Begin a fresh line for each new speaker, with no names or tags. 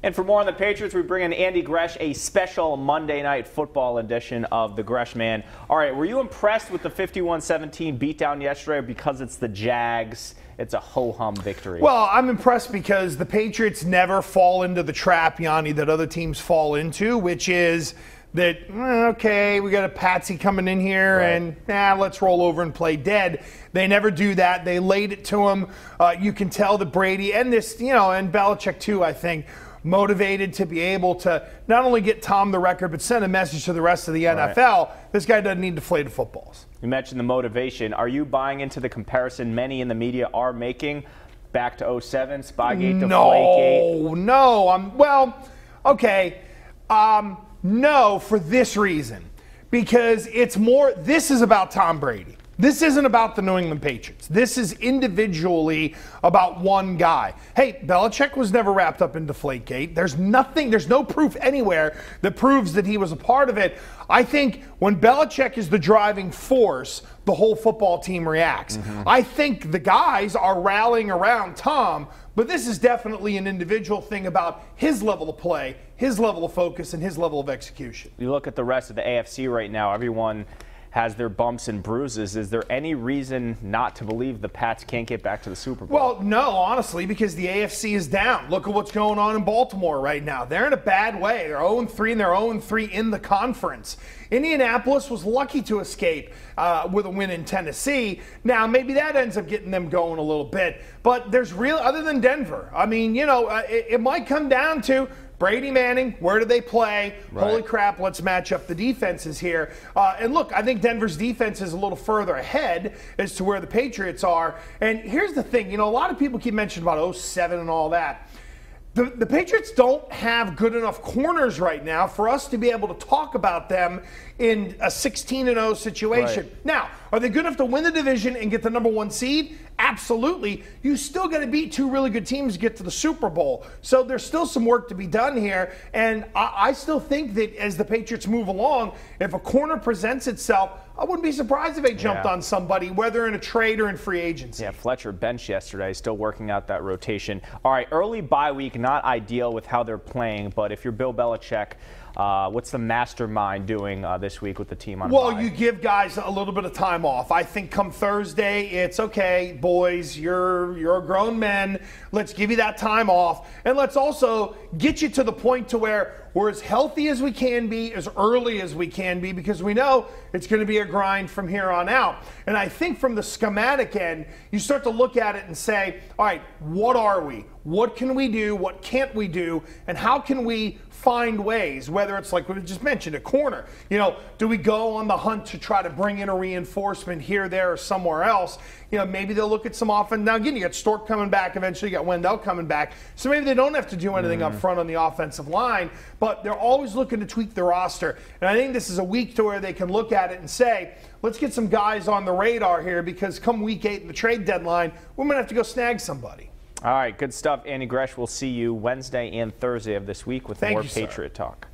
And for more on the Patriots, we bring in Andy Gresh, a special Monday Night Football edition of the Gresh Man. All right, were you impressed with the 51-17 beatdown yesterday? Because it's the Jags, it's a ho-hum victory.
Well, I'm impressed because the Patriots never fall into the trap, Yianni, that other teams fall into, which is that, okay, we got a patsy coming in here, right, and let's roll over and play dead. They never do that. They laid it to him. You can tell that Brady and this, and Belichick too, I think, motivated to be able to not only get Tom the record, but send a message to the rest of the NFL. Right. This guy doesn't need deflated footballs.
You mentioned the motivation. Are you buying into the comparison many in the media are making back to 07, Spygate, Deflategate?
No, for this reason. Because it's more, this is about Tom Brady. This isn't about the New England Patriots. This is individually about one guy. Hey, Belichick was never wrapped up in Deflategate. There's no proof anywhere that proves that he was a part of it. I think when Belichick is the driving force, the whole football team reacts. I think the guys are rallying around Tom, but this is definitely an individual thing about his level of play, his level of focus, and his level of execution.
You look at the rest of the AFC right now, everyone has their bumps and bruises. Is there any reason not to believe the Pats can't get back to the Super Bowl?
Well, no, honestly, because the AFC is down. Look at what's going on in Baltimore right now. They're in a bad way. They're 0-3, and they're 0-3 in the conference. Indianapolis was lucky to escape with a win in Tennessee. Now, maybe that ends up getting them going a little bit. But there's other than Denver, I mean, it might come down to Brady Manning, where do they play? Right. Holy crap, let's match up the defenses here. And look, I think Denver's defense is a little further ahead as to where the Patriots are. And here's the thing, a lot of people keep mentioning about 07 and all that. The Patriots don't have good enough corners right now for us to be able to talk about them in a 16-0 situation. Right. Now, are they good enough to win the division and get the #1 seed? Absolutely. You still got to beat two really good teams to get to the Super Bowl. So there's still some work to be done here. And I still think that as the Patriots move along, if a corner presents itself, I wouldn't be surprised if they jumped on somebody, whether in a trade or in free agency.
Yeah, Fletcher benched yesterday, still working out that rotation. All right, early bye week, not ideal with how they're playing, but if you're Bill Belichick, what's the mastermind doing this week with the team on bye?
Well, you give guys a little bit of time off. I think come Thursday, it's okay, boys, you're grown men. Let's give you that time off. And let's also get you to the point to where we're as healthy as we can be, as early as we can be, because we know it's going to be a grind from here on out. And I think from the schematic end, you start to look at it and say, all right, what are we? What can we do? What can't we do? And how can we find ways, whether it's like we just mentioned, a corner. Do we go on the hunt to try to bring in a reinforcement here, there, or somewhere else? Maybe they'll look at some offense. Now, again, you got Stork coming back eventually. You got Wendell coming back. So maybe they don't have to do anything up front on the offensive line, but they're always looking to tweak the roster. And I think this is a week to where they can look at it and say, let's get some guys on the radar here, because come week 8 in the trade deadline, we're going to have to go snag somebody.
All right, good stuff. Andy Gresh, we'll see you Wednesday and Thursday of this week with more Patriot Talk.